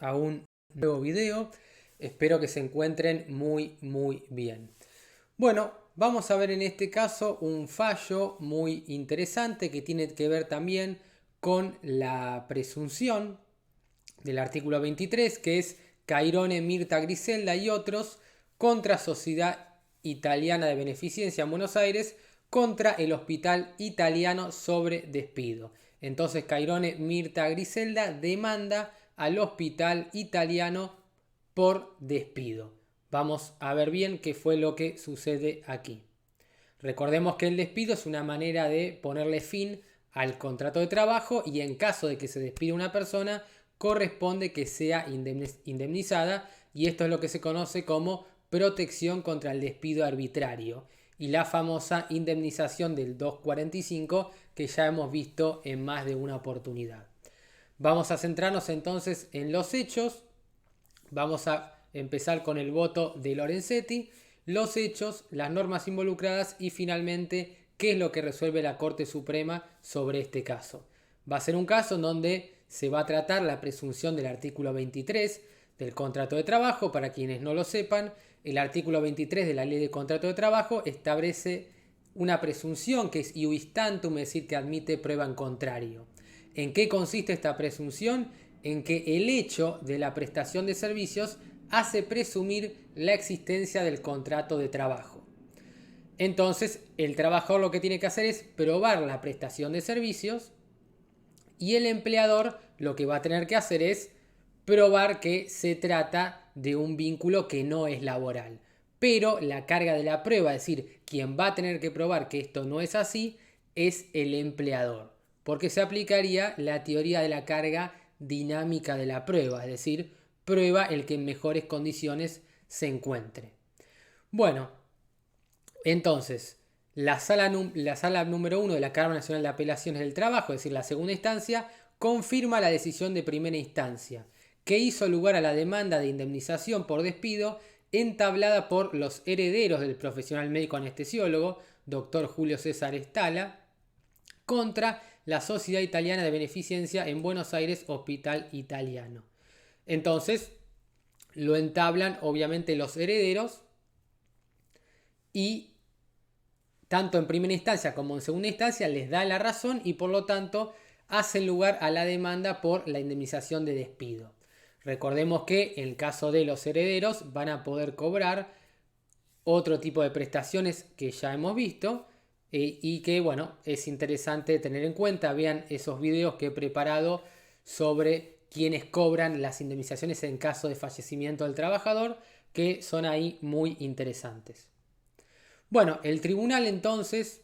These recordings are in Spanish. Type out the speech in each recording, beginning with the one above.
A un nuevo video. Espero que se encuentren muy bien. Bueno, vamos a ver en este caso un fallo muy interesante que tiene que ver también con la presunción del artículo 23, que es Cairone, Mirta, Griselda y otros contra Sociedad Italiana de Beneficencia en Buenos Aires contra el Hospital Italiano sobre despido. Entonces Cairone, Mirta, Griselda demanda al Hospital Italiano por despido. Vamos a ver bien qué fue lo que sucede aquí. Recordemos que el despido es una manera de ponerle fin al contrato de trabajo y en caso de que se despida una persona corresponde que sea indemnizada, y esto es lo que se conoce como protección contra el despido arbitrario y la famosa indemnización del 245 que ya hemos visto en más de una oportunidad. Vamos a centrarnos entonces en los hechos. Vamos a empezar con el voto de Lorenzetti, los hechos, las normas involucradas y finalmente qué es lo que resuelve la Corte Suprema sobre este caso. Va a ser un caso en donde se va a tratar la presunción del artículo 23 del contrato de trabajo. Para quienes no lo sepan, el artículo 23 de la Ley de Contrato de Trabajo establece una presunción que es ius tantum, es decir, que admite prueba en contrario. ¿En qué consiste esta presunción? En que el hecho de la prestación de servicios hace presumir la existencia del contrato de trabajo. Entonces, el trabajador lo que tiene que hacer es probar la prestación de servicios y el empleador lo que va a tener que hacer es probar que se trata de un vínculo que no es laboral. Pero la carga de la prueba, es decir, quien va a tener que probar que esto no es así, es el empleador, porque se aplicaría la teoría de la carga dinámica de la prueba, es decir, prueba el que en mejores condiciones se encuentre. Bueno, entonces, la sala número 1 de la Cámara Nacional de Apelaciones del Trabajo, es decir, la segunda instancia, confirma la decisión de primera instancia, que hizo lugar a la demanda de indemnización por despido entablada por los herederos del profesional médico anestesiólogo, doctor Julio César Estala, contra la Sociedad Italiana de Beneficencia en Buenos Aires, Hospital Italiano. Entonces, lo entablan obviamente los herederos y tanto en primera instancia como en segunda instancia les da la razón y por lo tanto hacen lugar a la demanda por la indemnización de despido. Recordemos que en el caso de los herederos van a poder cobrar otro tipo de prestaciones que ya hemos visto y que bueno, es interesante tener en cuenta. Vean esos videos que he preparado sobre quienes cobran las indemnizaciones en caso de fallecimiento del trabajador, que son ahí muy interesantes. Bueno, el tribunal entonces,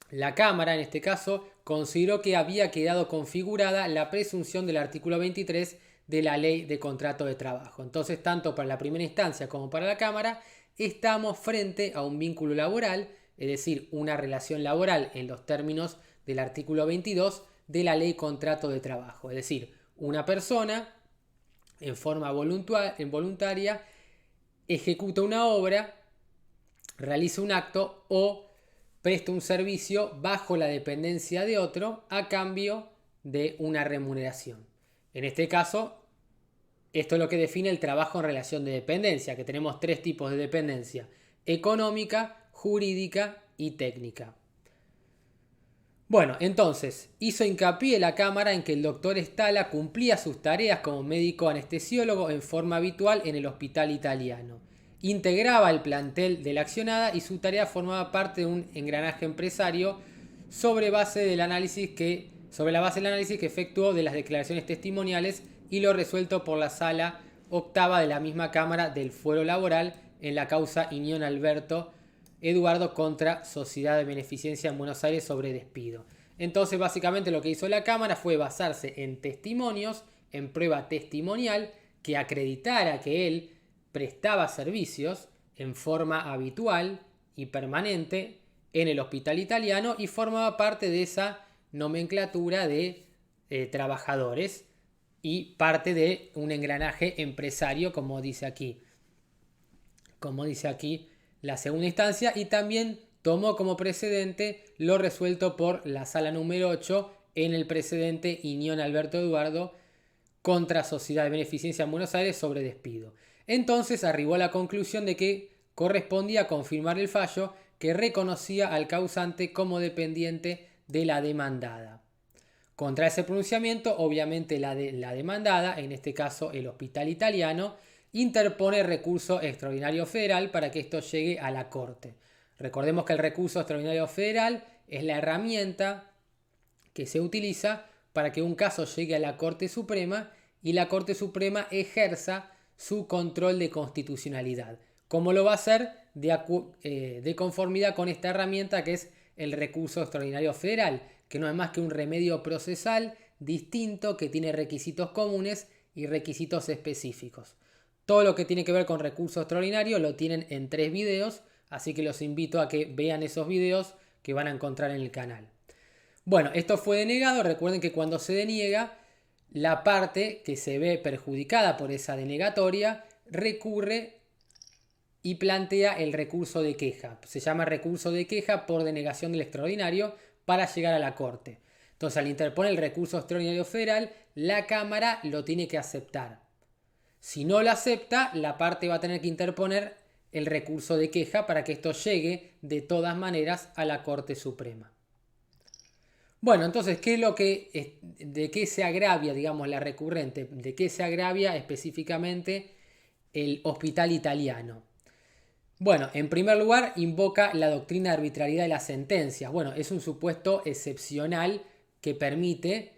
la Cámara en este caso, consideró que había quedado configurada la presunción del artículo 23 de la Ley de Contrato de Trabajo. Entonces, tanto para la primera instancia como para la Cámara, estamos frente a un vínculo laboral, es decir, una relación laboral en los términos del artículo 22 de la Ley de Contrato de Trabajo. Es decir, una persona en forma voluntaria ejecuta una obra, realiza un acto o presta un servicio bajo la dependencia de otro a cambio de una remuneración. En este caso, esto es lo que define el trabajo en relación de dependencia, que tenemos tres tipos de dependencia: económica, jurídica y técnica. Bueno, entonces, hizo hincapié la Cámara en que el doctor Estala cumplía sus tareas como médico anestesiólogo en forma habitual en el Hospital Italiano. Integraba el plantel de la accionada y su tarea formaba parte de un engranaje empresario sobre la base del análisis que efectuó de las declaraciones testimoniales y lo resuelto por la Sala Octava de la misma Cámara del Fuero Laboral en la causa Inión Alberto Eduardo contra Sociedad de Beneficencia en Buenos Aires sobre despido. Entonces, básicamente lo que hizo la Cámara fue basarse en testimonios, en prueba testimonial que acreditara que él prestaba servicios en forma habitual y permanente en el Hospital Italiano y formaba parte de esa nomenclatura de trabajadores y parte de un engranaje empresario, como dice aquí la segunda instancia, y también tomó como precedente lo resuelto por la sala número 8 en el precedente Inión Alberto Eduardo contra Sociedad de Beneficencia en Buenos Aires sobre despido. Entonces arribó a la conclusión de que correspondía confirmar el fallo que reconocía al causante como dependiente de la demandada. Contra ese pronunciamiento, obviamente la demandada, en este caso el Hospital Italiano, interpone recurso extraordinario federal para que esto llegue a la Corte. Recordemos que el recurso extraordinario federal es la herramienta que se utiliza para que un caso llegue a la Corte Suprema y la Corte Suprema ejerza su control de constitucionalidad. ¿Cómo lo va a hacer? De conformidad con esta herramienta que es el recurso extraordinario federal, que no es más que un remedio procesal distinto que tiene requisitos comunes y requisitos específicos. Todo lo que tiene que ver con recurso extraordinario lo tienen en 3 videos, así que los invito a que vean esos videos que van a encontrar en el canal. Bueno, esto fue denegado. Recuerden que cuando se deniega, la parte que se ve perjudicada por esa denegatoria recurre y plantea el recurso de queja. Se llama recurso de queja por denegación del extraordinario para llegar a la Corte. Entonces, al interponer el recurso extraordinario federal, la Cámara lo tiene que aceptar. Si no lo acepta, la parte va a tener que interponer el recurso de queja para que esto llegue de todas maneras a la Corte Suprema. Bueno, entonces, ¿de qué se agravia, digamos, la recurrente? ¿De qué se agravia específicamente el Hospital Italiano? Bueno, en primer lugar, invoca la doctrina de arbitrariedad de las sentencias. Bueno, es un supuesto excepcional que permite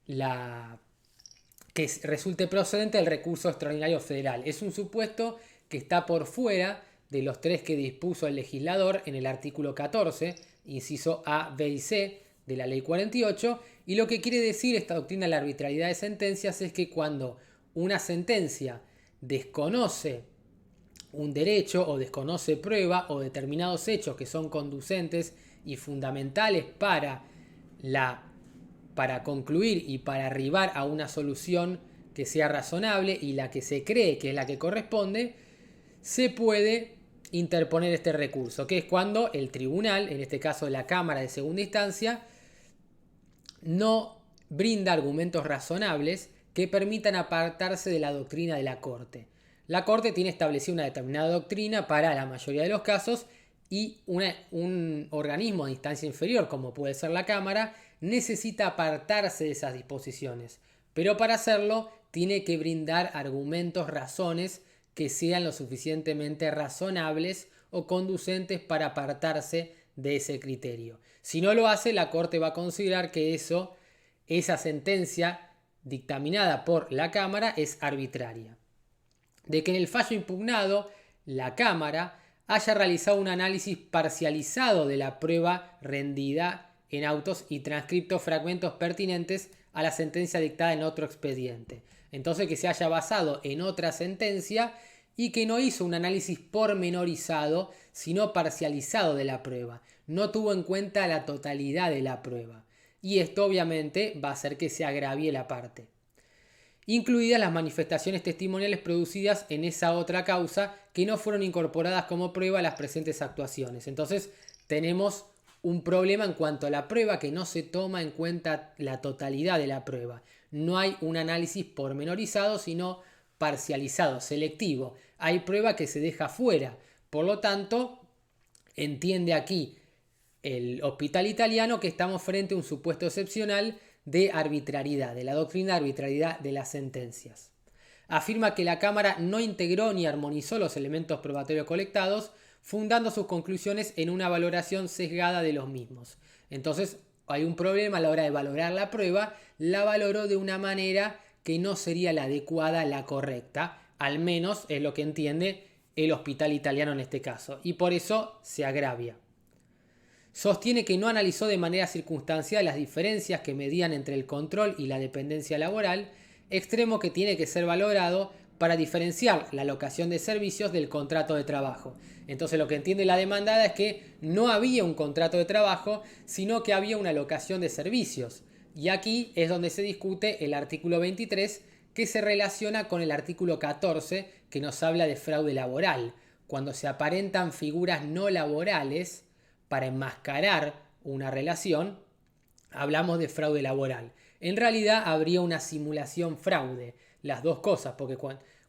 que resulte procedente el recurso extraordinario federal. Es un supuesto que está por fuera de los 3 que dispuso el legislador en el artículo 14, inciso A, B y C de la Ley 48, y lo que quiere decir esta doctrina de la arbitrariedad de sentencias es que cuando una sentencia desconoce un derecho o desconoce prueba o determinados hechos que son conducentes y fundamentales para concluir y para arribar a una solución que sea razonable y la que se cree que es la que corresponde, se puede interponer este recurso, que es cuando el tribunal, en este caso la Cámara de Segunda Instancia, no brinda argumentos razonables que permitan apartarse de la doctrina de la Corte. La Corte tiene establecida una determinada doctrina para la mayoría de los casos y un organismo de instancia inferior, como puede ser la Cámara, necesita apartarse de esas disposiciones. Pero para hacerlo tiene que brindar argumentos, razones que sean lo suficientemente razonables o conducentes para apartarse de ese criterio. Si no lo hace, la Corte va a considerar que esa sentencia dictaminada por la Cámara es arbitraria. De que en el fallo impugnado la Cámara haya realizado un análisis parcializado de la prueba rendida en autos y transcripto fragmentos pertinentes a la sentencia dictada en otro expediente. Entonces, que se haya basado en otra sentencia y que no hizo un análisis pormenorizado, sino parcializado de la prueba. No tuvo en cuenta la totalidad de la prueba. Y esto obviamente va a hacer que se agravie la parte. Incluidas las manifestaciones testimoniales producidas en esa otra causa que no fueron incorporadas como prueba a las presentes actuaciones. Entonces tenemos un problema en cuanto a la prueba, que no se toma en cuenta la totalidad de la prueba. No hay un análisis pormenorizado, sino parcializado, selectivo. Hay prueba que se deja fuera. Por lo tanto, entiende aquí el Hospital Italiano que estamos frente a un supuesto excepcional de arbitrariedad, de la doctrina de arbitrariedad de las sentencias. Afirma que la Cámara no integró ni armonizó los elementos probatorios colectados, fundando sus conclusiones en una valoración sesgada de los mismos. Entonces, hay un problema a la hora de valorar la prueba, la valoró de una manera que no sería la adecuada, la correcta, al menos es lo que entiende el Hospital Italiano en este caso, y por eso se agravia. Sostiene que no analizó de manera circunstancial las diferencias que medían entre el control y la dependencia laboral, extremo que tiene que ser valorado para diferenciar la locación de servicios del contrato de trabajo. Entonces lo que entiende la demandada es que no había un contrato de trabajo, sino que había una locación de servicios. Y aquí es donde se discute el artículo 23, que se relaciona con el artículo 14, que nos habla de fraude laboral. Cuando se aparentan figuras no laborales para enmascarar una relación, hablamos de fraude laboral. en realidad habría una simulación fraude. Las dos cosas, porque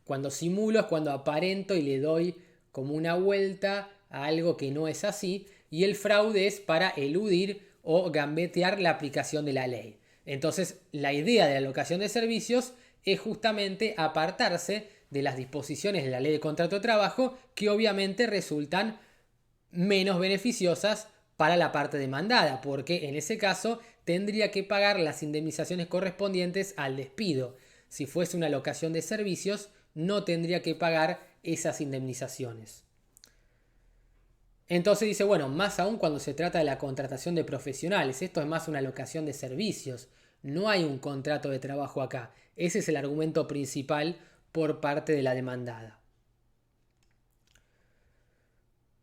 cuando simulo es cuando aparento y le doy como una vuelta a algo que no es así, y el fraude es para eludir o gambetear la aplicación de la ley. Entonces, la idea de la locación de servicios es justamente apartarse de las disposiciones de la ley de contrato de trabajo que obviamente resultan menos beneficiosas para la parte demandada, porque en ese caso tendría que pagar las indemnizaciones correspondientes al despido. Si fuese una locación de servicios, no tendría que pagar esas indemnizaciones. Entonces dice, bueno, más aún cuando se trata de la contratación de profesionales, esto es más una locación de servicios, no hay un contrato de trabajo acá. Ese es el argumento principal por parte de la demandada.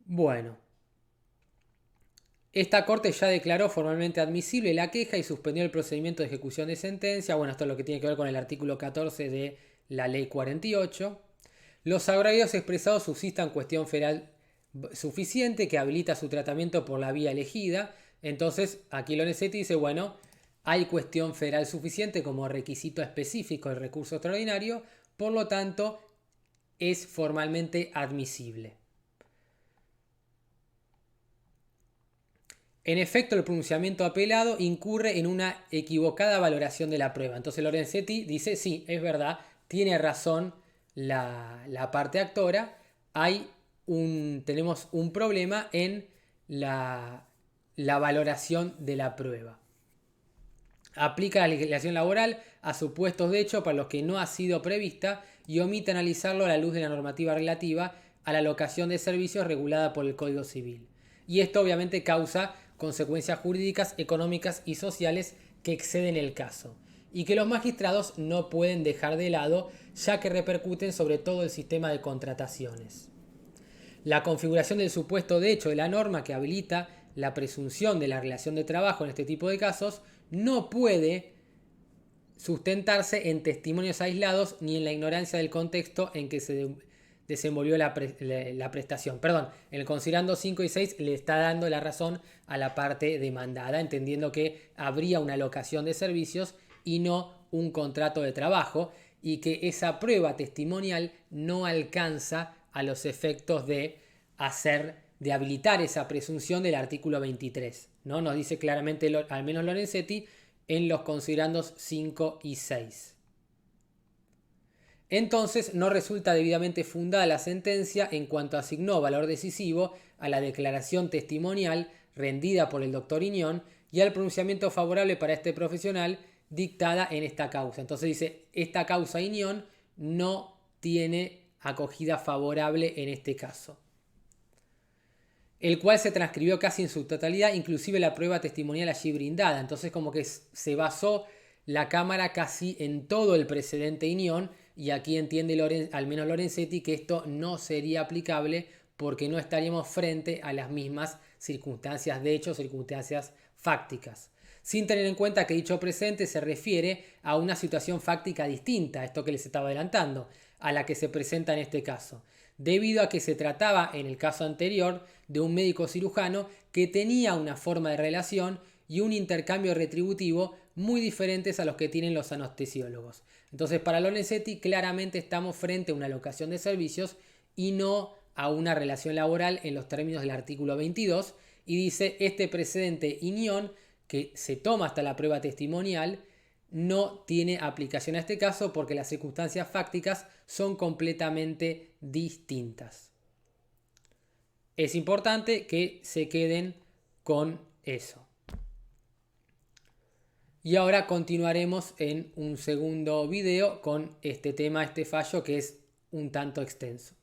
Bueno, esta corte ya declaró formalmente admisible la queja y suspendió el procedimiento de ejecución de sentencia. Bueno, esto es lo que tiene que ver con el artículo 14 de la ley 48. Los agravios expresados suscitan cuestión federal suficiente que habilita su tratamiento por la vía elegida. Entonces, aquí Lorenzetti dice, bueno, hay cuestión federal suficiente como requisito específico del recurso extraordinario, por lo tanto, es formalmente admisible. En efecto, el pronunciamiento apelado incurre en una equivocada valoración de la prueba. Entonces Lorenzetti dice, sí, es verdad, tiene razón la parte actora, tenemos un problema en la valoración de la prueba. Aplica la legislación laboral a supuestos de hecho para los que no ha sido prevista y omite analizarlo a la luz de la normativa relativa a la locación de servicios regulada por el Código Civil. Y esto obviamente causa consecuencias jurídicas, económicas y sociales que exceden el caso y que los magistrados no pueden dejar de lado, ya que repercuten sobre todo el sistema de contrataciones. La configuración del supuesto de hecho de la norma que habilita la presunción de la relación de trabajo en este tipo de casos no puede sustentarse en testimonios aislados ni en la ignorancia del contexto en que se desenvolvió la prestación. Perdón, en el considerando 5 y 6 le está dando la razón a la parte demandada, entendiendo que habría una locación de servicios y no un contrato de trabajo, y que esa prueba testimonial no alcanza a los efectos de habilitar esa presunción del artículo 23. ¿No? Nos dice claramente, al menos Lorenzetti, en los considerandos 5 y 6. Entonces no resulta debidamente fundada la sentencia en cuanto asignó valor decisivo a la declaración testimonial rendida por el doctor Iñón y al pronunciamiento favorable para este profesional dictada en esta causa. Entonces dice, esta causa Iñón no tiene acogida favorable en este caso, el cual se transcribió casi en su totalidad, inclusive la prueba testimonial allí brindada. Entonces como que se basó la Cámara casi en todo el precedente Iñón, y aquí entiende al menos Lorenzetti que esto no sería aplicable porque no estaríamos frente a las mismas circunstancias de hecho, circunstancias fácticas. Sin tener en cuenta que dicho presente se refiere a una situación fáctica distinta, esto que les estaba adelantando, a la que se presenta en este caso, debido a que se trataba en el caso anterior de un médico cirujano que tenía una forma de relación y un intercambio retributivo muy diferentes a los que tienen los anestesiólogos. Entonces, para Lorenzetti claramente estamos frente a una locación de servicios y no a una relación laboral en los términos del artículo 22, y dice, este precedente Iñón, que se toma hasta la prueba testimonial, no tiene aplicación a este caso porque las circunstancias fácticas son completamente distintas. Es importante que se queden con eso. Y ahora continuaremos en un segundo video con este tema, este fallo que es un tanto extenso.